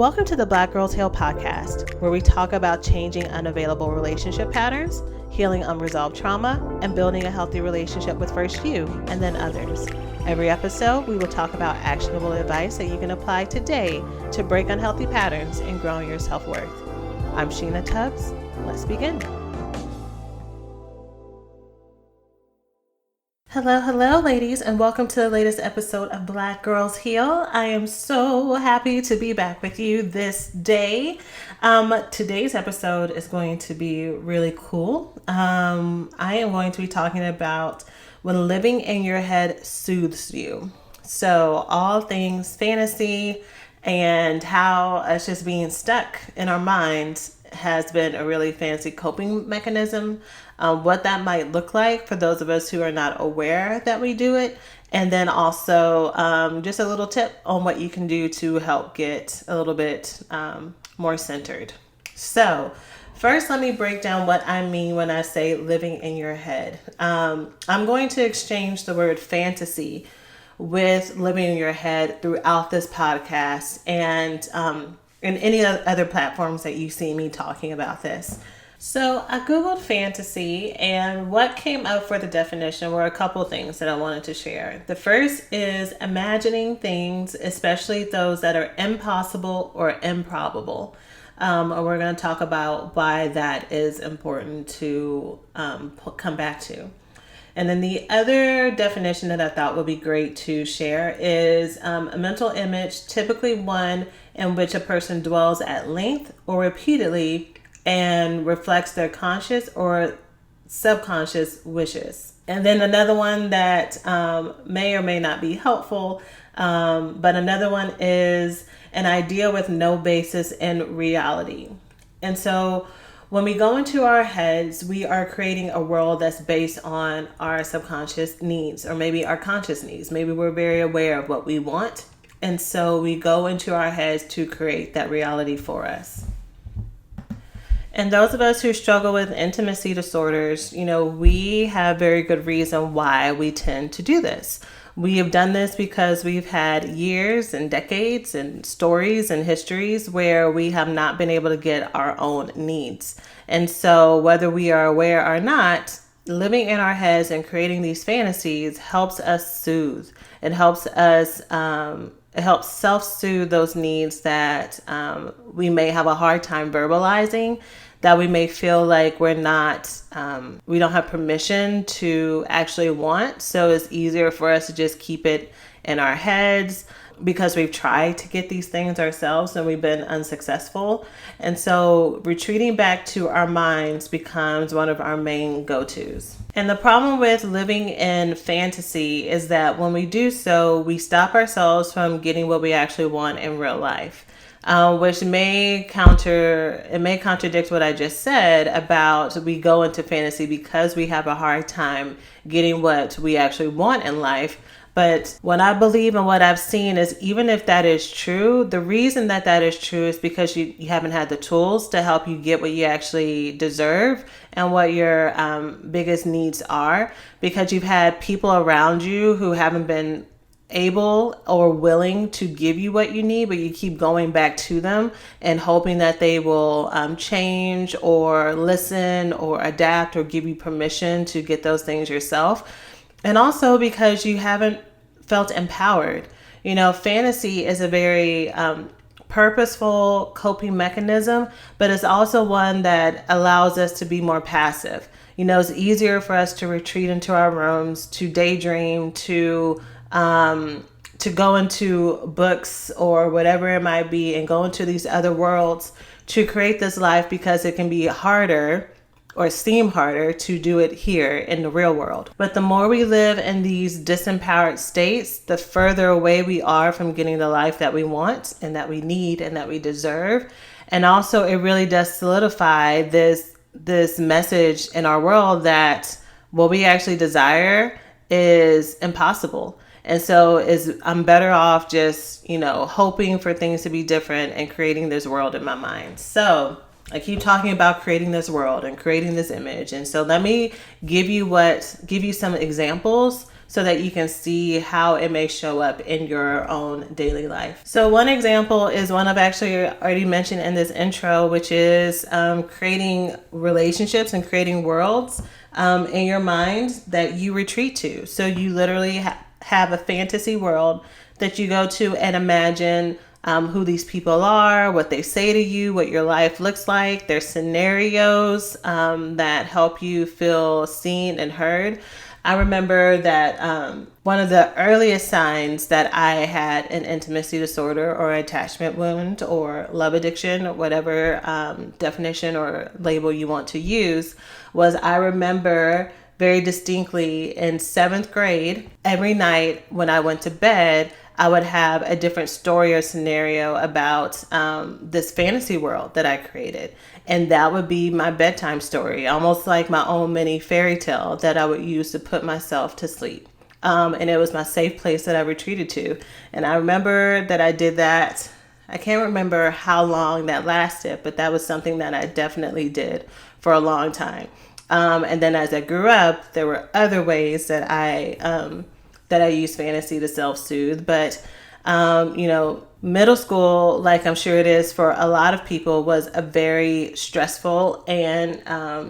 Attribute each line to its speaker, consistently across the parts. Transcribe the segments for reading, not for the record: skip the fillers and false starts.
Speaker 1: Welcome to the Black Girls Heal podcast, where we talk about changing unavailable relationship patterns, healing unresolved trauma, and building a healthy relationship with first you and then others. Every episode, we will talk about actionable advice that you can apply today to break unhealthy patterns and grow your self-worth. I'm Sheena Tubbs. Let's begin. Hello, ladies, and welcome to the latest episode of Black Girls Heal. I am so happy to be back with you this day. Today's episode is going to be really cool. I am going to be talking about when living in your head soothes you. So all things fantasy and how us just being stuck in our minds has been a really fancy coping mechanism. What that might look like for those of us who are not aware that we do it. And then also just a little tip on what you can do to help get a little bit more centered. So first, let me break down what I mean when I say living in your head. I'm going to exchange the word fantasy with living in your head throughout this podcast and any other platforms that you see me talking about this. So I Googled fantasy, and what came up for the definition were a couple things that I wanted to share. The first is imagining things, especially those that are impossible or improbable. We're going to talk about why that is important to come back to. And then the other definition that I thought would be great to share is a mental image, typically one in which a person dwells at length or repeatedly and reflects their conscious or subconscious wishes. And then another one that may or may not be helpful, but another one is an idea with no basis in reality. And so when we go into our heads, we are creating a world that's based on our subconscious needs, or maybe our conscious needs. Maybe we're very aware of what we want. And so we go into our heads to create that reality for us. And those of us who struggle with intimacy disorders, we have very good reason why we tend to do this. We have done this because we've had years and decades and stories and histories where we have not been able to get our own needs. And so whether we are aware or not, living in our heads and creating these fantasies helps us soothe. It helps us self-soothe those needs that we may have a hard time verbalizing, that we may feel like we don't have permission to actually want. So it's easier for us to just keep it in our heads because we've tried to get these things ourselves and we've been unsuccessful. And so retreating back to our minds becomes one of our main go-tos. And the problem with living in fantasy is that when we do so, we stop ourselves from getting what we actually want in real life. Which may contradict what I just said about we go into fantasy because we have a hard time getting what we actually want in life. But what I believe and what I've seen is even if that is true, the reason that is true is because you haven't had the tools to help you get what you actually deserve and what your biggest needs are, because you've had people around you who haven't been able or willing to give you what you need, but you keep going back to them and hoping that they will change or listen or adapt or give you permission to get those things yourself. And also because you haven't felt empowered. Fantasy is a very purposeful coping mechanism, but it's also one that allows us to be more passive. It's easier for us to retreat into our rooms, to daydream, to go into books or whatever it might be and go into these other worlds to create this life, because it can be harder or seem harder to do it here in the real world. But the more we live in these disempowered states, the further away we are from getting the life that we want and that we need and that we deserve. And also it really does solidify this message in our world that what we actually desire is impossible. And so I'm better off just, hoping for things to be different and creating this world in my mind. So I keep talking about creating this world and creating this image. And so let me give you some examples so that you can see how it may show up in your own daily life. So one example is one I've actually already mentioned in this intro, which is creating relationships and creating worlds in your mind that you retreat to. So you literally have a fantasy world that you go to and imagine who these people are, what they say to you, what your life looks like. There's scenarios that help you feel seen and heard. I remember that one of the earliest signs that I had an intimacy disorder or attachment wound or love addiction, or whatever definition or label you want to use, was I remember very distinctly in 7th grade, every night when I went to bed, I would have a different story or scenario about this fantasy world that I created. And that would be my bedtime story, almost like my own mini fairy tale that I would use to put myself to sleep. And it was my safe place that I retreated to. And I remember that I did that. I can't remember how long that lasted, but that was something that I definitely did for a long time. And then as I grew up, there were other ways that I use fantasy to self-soothe. But, middle school, like I'm sure it is for a lot of people, was a very stressful and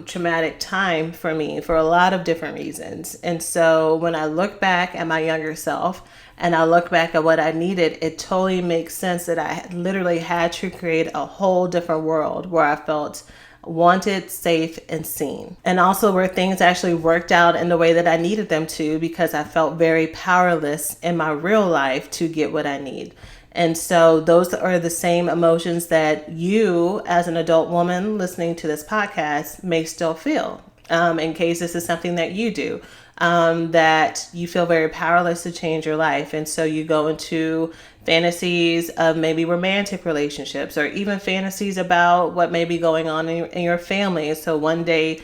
Speaker 1: traumatic time for me for a lot of different reasons. And so when I look back at my younger self and I look back at what I needed, it totally makes sense that I literally had to create a whole different world where I felt wanted, safe, and seen. And also where things actually worked out in the way that I needed them to, because I felt very powerless in my real life to get what I need. And so those are the same emotions that you, as an adult woman listening to this podcast, may still feel, in case this is something that you do. That you feel very powerless to change your life. And so you go into fantasies of maybe romantic relationships, or even fantasies about what may be going on in your family. So one day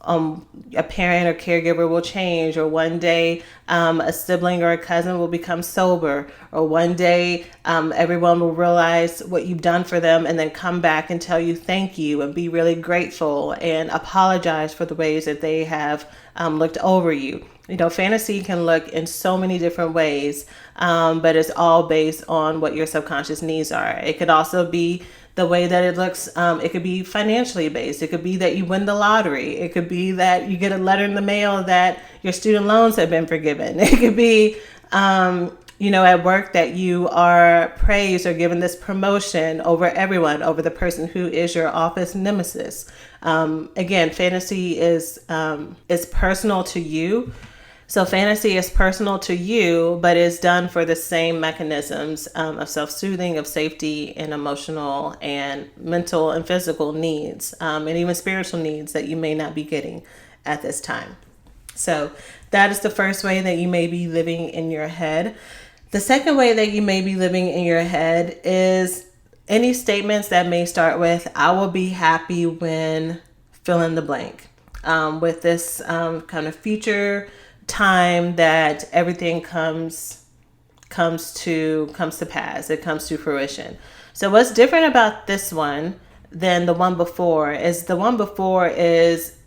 Speaker 1: a parent or caregiver will change, or one day a sibling or a cousin will become sober, or one day everyone will realize what you've done for them and then come back and tell you thank you and be really grateful and apologize for the ways that they have looked over you. Fantasy can look in so many different ways, but it's all based on what your subconscious needs are. It could also be the way that it looks. It could be financially based. It could be that you win the lottery. It could be that you get a letter in the mail that your student loans have been forgiven. It could be, at work that you are praised or given this promotion over everyone, over the person who is your office nemesis. Again, fantasy is personal to you. So fantasy is personal to you, but is done for the same mechanisms of self-soothing, of safety, and emotional and mental and physical needs, and even spiritual needs that you may not be getting at this time. So that is the first way that you may be living in your head. The second way that you may be living in your head is any statements that may start with, I will be happy when fill in the blank, with this kind of future time that everything comes to pass. It comes to fruition. So what's different about this one than the one before is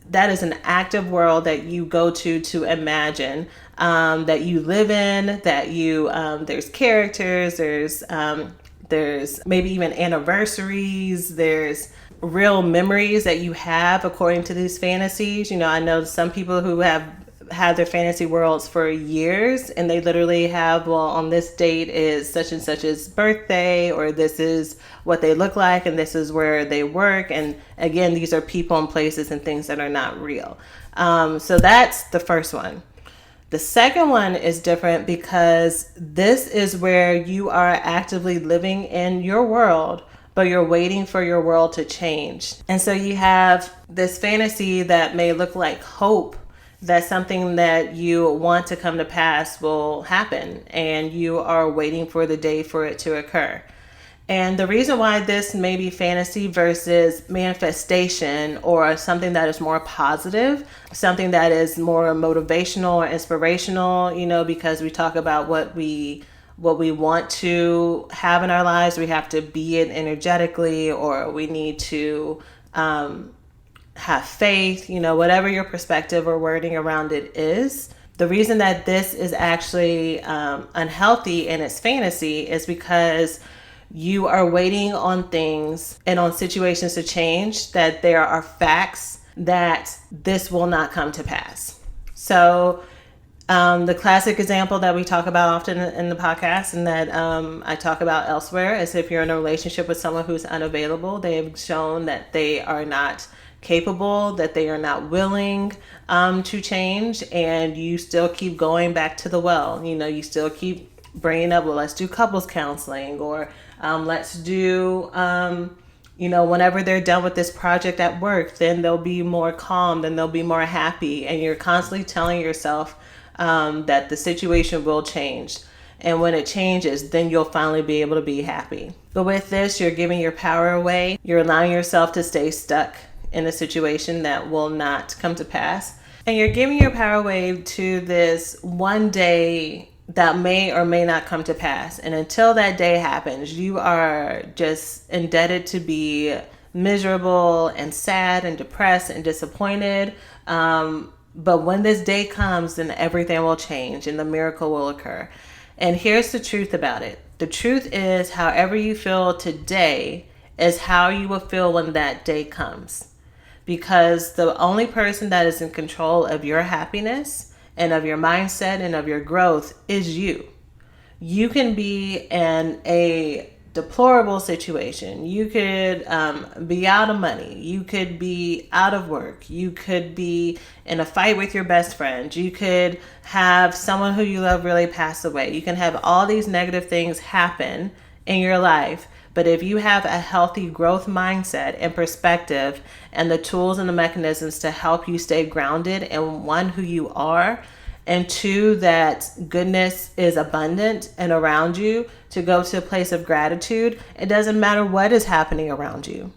Speaker 1: that is an active world that you go to imagine, that you live in, that you there's characters, there's maybe even anniversaries, there's real memories that you have according to these fantasies. I know some people who have had their fantasy worlds for years, and they literally have, well, on this date is such and such's birthday, or this is what they look like, and this is where they work. And again, these are people and places and things that are not real. So that's the first one. The second one is different because this is where you are actively living in your world, but you're waiting for your world to change. And so you have this fantasy that may look like hope, that something that you want to come to pass will happen, and you are waiting for the day for it to occur. And the reason why this may be fantasy versus manifestation, or something that is more positive, something that is more motivational or inspirational, because we talk about what we want to have in our lives, we have to be it energetically, or we need to have faith, whatever your perspective or wording around it is. The reason that this is actually unhealthy in its fantasy is because you are waiting on things and on situations to change, that there are facts that this will not come to pass. So the classic example that we talk about often in the podcast, and that I talk about elsewhere, is if you're in a relationship with someone who's unavailable. They have shown that they are not capable, that they are not willing to change, and you still keep going back to the well. You still keep bringing up, well, let's do couples counseling, or let's do whenever they're done with this project at work, then they'll be more calm, then they'll be more happy. And you're constantly telling yourself that the situation will change. And when it changes, then you'll finally be able to be happy. But with this, you're giving your power away. You're allowing yourself to stay stuck in a situation that will not come to pass. And you're giving your power away to this one day that may or may not come to pass. And until that day happens, you are just indebted to be miserable and sad and depressed and disappointed. But when this day comes, then everything will change and the miracle will occur. And here's the truth about it. The truth is, however you feel today is how you will feel when that day comes. Because the only person that is in control of your happiness and of your mindset and of your growth is you. You can be in a deplorable situation. You could be out of money. You could be out of work. You could be in a fight with your best friend. You could have someone who you love really pass away. You can have all these negative things happen in your life. But if you have a healthy growth mindset and perspective and the tools and the mechanisms to help you stay grounded in, one, who you are, and two, that goodness is abundant and around you, to go to a place of gratitude, it doesn't matter what is happening around you.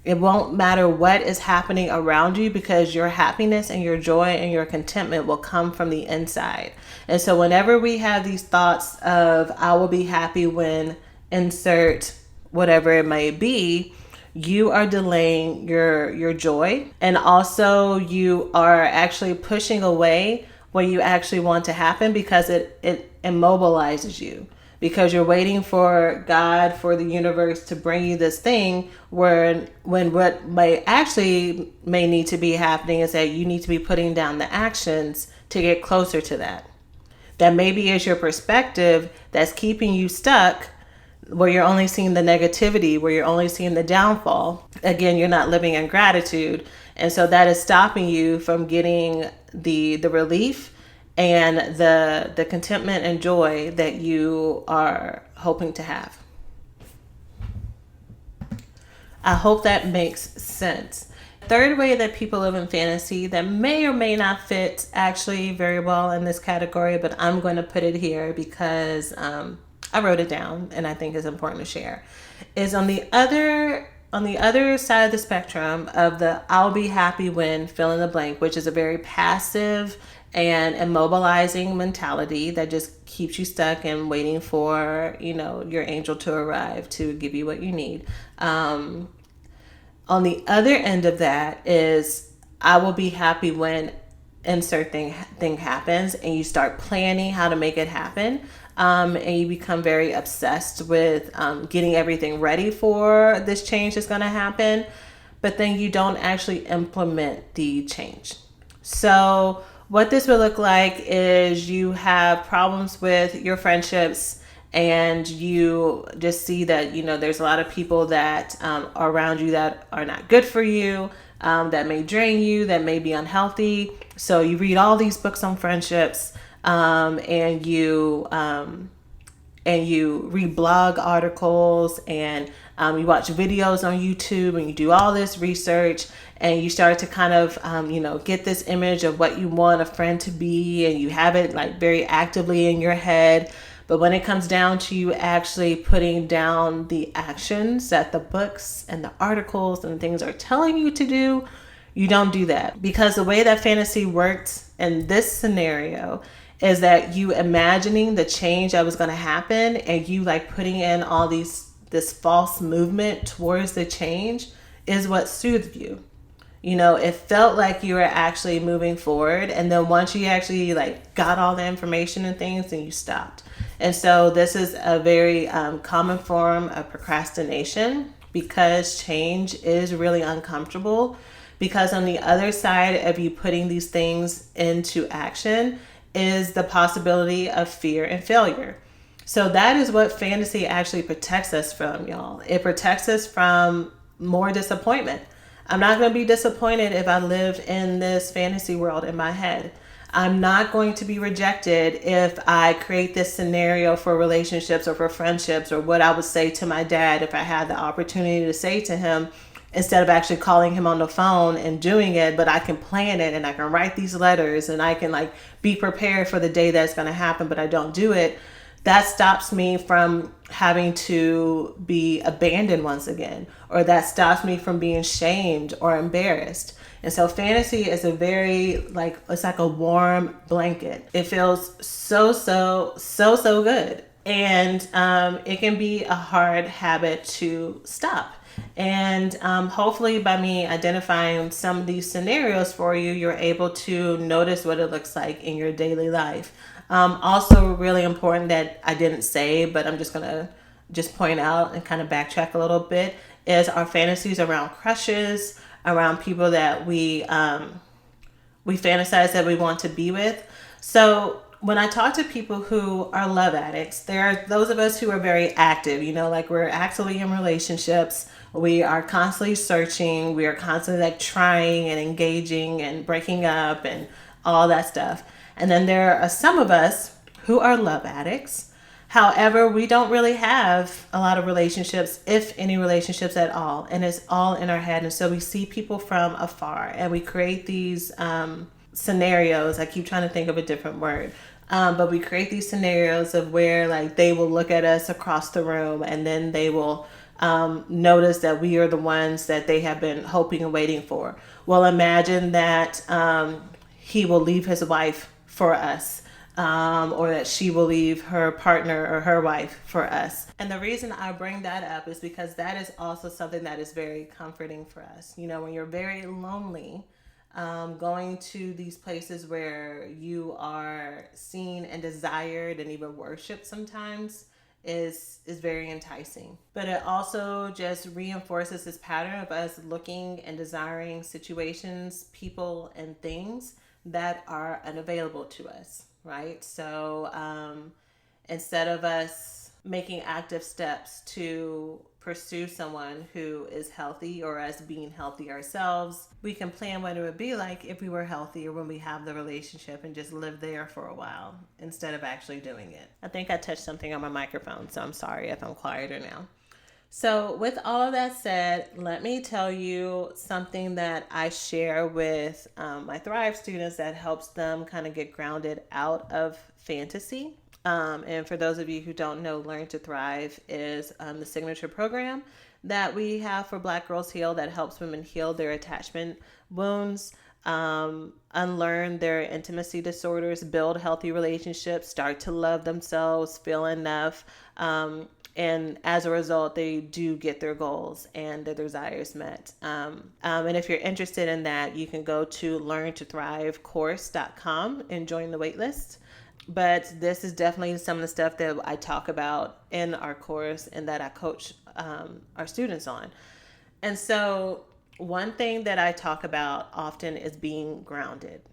Speaker 1: It won't matter what is happening around you, because your happiness and your joy and your contentment will come from the inside. And so whenever we have these thoughts of, I will be happy when insert whatever it may be, you are delaying your joy, and also you are actually pushing away what you actually want to happen, because it immobilizes you, because you're waiting for God, for the universe to bring you this thing, when what may need to be happening is that you need to be putting down the actions to get closer to that. That maybe is your perspective that's keeping you stuck, where you're only seeing the negativity, where you're only seeing the downfall. Again, you're not living in gratitude. And so that is stopping you from getting the relief and the contentment and joy that you are hoping to have. I hope that makes sense. Third way that people live in fantasy that may or may not fit actually very well in this category, but I'm going to put it here because I wrote it down and I think it's important to share, is on the other side of the spectrum of the I'll be happy when fill in the blank, which is a very passive and immobilizing mentality that just keeps you stuck and waiting for, your angel to arrive to give you what you need. On the other end of that is I will be happy when insert thing happens, and you start planning how to make it happen. And you become very obsessed with getting everything ready for this change that's going to happen, but then you don't actually implement the change. So what this would look like is you have problems with your friendships, and you just see that, there's a lot of people that are around you that are not good for you, that may drain you, that may be unhealthy. So you read all these books on friendships, and you read blog articles, and you watch videos on YouTube, and you do all this research, and you start to kind of, get this image of what you want a friend to be, and you have it like very actively in your head. But when it comes down to you actually putting down the actions that the books and the articles and things are telling you to do, you don't do that. Because the way that fantasy works in this scenario is that you imagining the change that was going to happen, and you like putting in all this false movement towards the change is what soothes you. It felt like you were actually moving forward. And then once you actually like got all the information and things, then you stopped. And so this is a very common form of procrastination because change is really uncomfortable. Because on the other side of you putting these things into action is the possibility of fear and failure. So that is what fantasy actually protects us from, y'all. It protects us from more disappointment. I'm not going to be disappointed if I live in this fantasy world in my head. I'm not going to be rejected if I create this scenario for relationships or for friendships, or what I would say to my dad if I had the opportunity to say to him instead of actually calling him on the phone and doing it. But I can plan it and I can write these letters and I can like be prepared for the day that's going to happen, but I don't do it. That stops me from having to be abandoned once again, or that stops me from being shamed or embarrassed. And so fantasy is a very like, it's like a warm blanket. It feels so good. And it can be a hard habit to stop. And hopefully by me identifying some of these scenarios for you, you're able to notice what it looks like in your daily life. Also really important that I didn't say, but I'm just going to just point out and kind of backtrack a little bit, is our fantasies around crushes, around people that we fantasize that we want to be with. So when I talk to people who are love addicts, there are those of us who are very active, like we're actively in relationships. We are constantly searching. We are constantly like trying and engaging and breaking up and all that stuff. And then there are some of us who are love addicts. However, we don't really have a lot of relationships, if any relationships at all. And it's all in our head. And so we see people from afar and we create these scenarios. I keep trying to think of a different word. But we create these scenarios of where like they will look at us across the room and then they will notice that we are the ones that they have been hoping and waiting for. Well, imagine that he will leave his wife for us. Or that she will leave her partner or her wife for us. And the reason I bring that up is because that is also something that is very comforting for us. When you're very lonely, going to these places where you are seen and desired and even worshiped sometimes is very enticing. But it also just reinforces this pattern of us looking and desiring situations, people, and things that are unavailable to us. Right? So instead of us making active steps to pursue someone who is healthy, or us being healthy ourselves, we can plan what it would be like if we were healthy or when we have the relationship and just live there for a while instead of actually doing it. I think I touched something on my microphone, so I'm sorry if I'm quieter now. So with all of that said, let me tell you something that I share with my Thrive students that helps them kind of get grounded out of fantasy. And for those of you who don't know, Learn to Thrive is the signature program that we have for Black Girls Heal that helps women heal their attachment wounds, unlearn their intimacy disorders, build healthy relationships, start to love themselves, feel enough, and as a result, they do get their goals and their desires met. And if you're interested in that, you can go to learntothrivecourse.com and join the waitlist. But this is definitely some of the stuff that I talk about in our course and that I coach our students on. And so one thing that I talk about often is being grounded.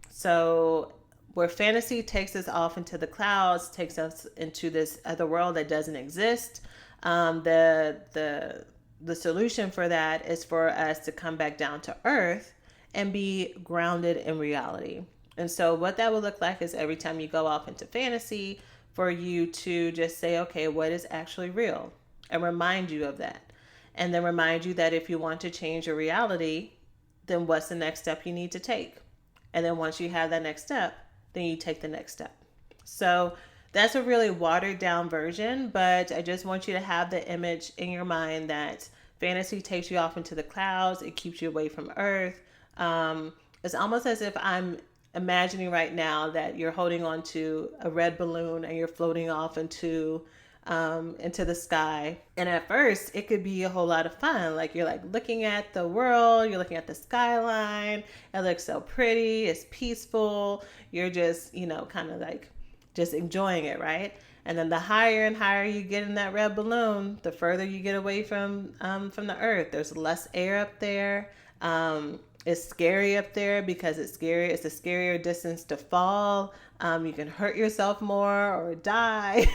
Speaker 1: So where fantasy takes us off into the clouds, takes us into this other world that doesn't exist. The solution for that is for us to come back down to earth and be grounded in reality. And so what that would look like is every time you go off into fantasy, for you to just say, okay, what is actually real? And remind you of that. And then remind you that if you want to change your reality, then what's the next step you need to take? And then once you have that next step, then you take the next step. So that's a really watered down version, but I just want you to have the image in your mind that fantasy takes you off into the clouds. It keeps you away from earth. It's almost as if I'm imagining right now that you're holding on to a red balloon and you're floating off into into the sky. And at first, it could be a whole lot of fun. Like you're like looking at the world, you're looking at the skyline. It looks so pretty. It's peaceful. You're just, kind of like just enjoying it, right? And then the higher and higher you get in that red balloon, the further you get away from the earth. There's less air up there. It's scary up there because it's scary. It's a scarier distance to fall. You can hurt yourself more or die.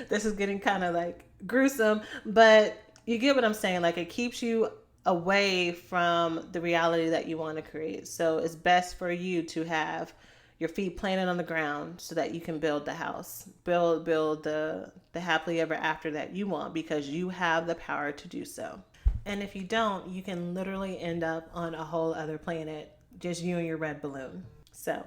Speaker 1: This is getting kind of like gruesome, but you get what I'm saying. Like it keeps you away from the reality that you want to create. So it's best for you to have your feet planted on the ground so that you can build the house, build the happily ever after that you want, because you have the power to do so. And if you don't, you can literally end up on a whole other planet, just you and your red balloon. So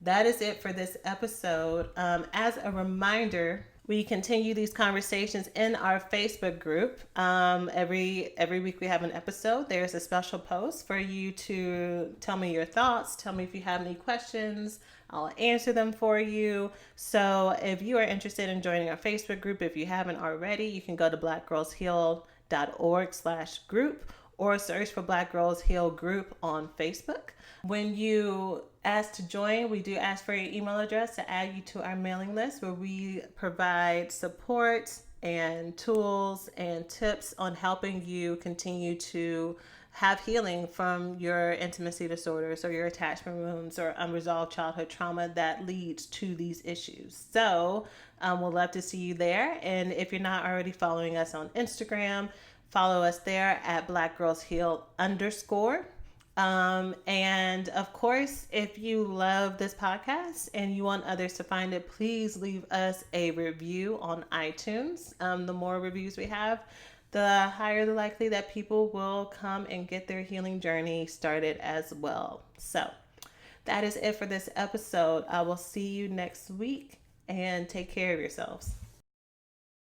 Speaker 1: that is it for this episode. As a reminder, we continue these conversations in our Facebook group. Every week we have an episode. There's a special post for you to tell me your thoughts. Tell me if you have any questions. I'll answer them for you. So if you are interested in joining our Facebook group, if you haven't already, you can go to blackgirlsheal.org/group or search for Black Girls Heal Group on Facebook. When you ask to join, we do ask for your email address to add you to our mailing list, where we provide support and tools and tips on helping you continue to have healing from your intimacy disorders or your attachment wounds or unresolved childhood trauma that leads to these issues. So we'll love to see you there. And if you're not already following us on Instagram, follow us there at blackgirlsheal_. And of course, if you love this podcast and you want others to find it, please leave us a review on iTunes. The more reviews we have, the higher the likely that people will come and get their healing journey started as well. So that is it for this episode. I will see you next week, and take care of yourselves.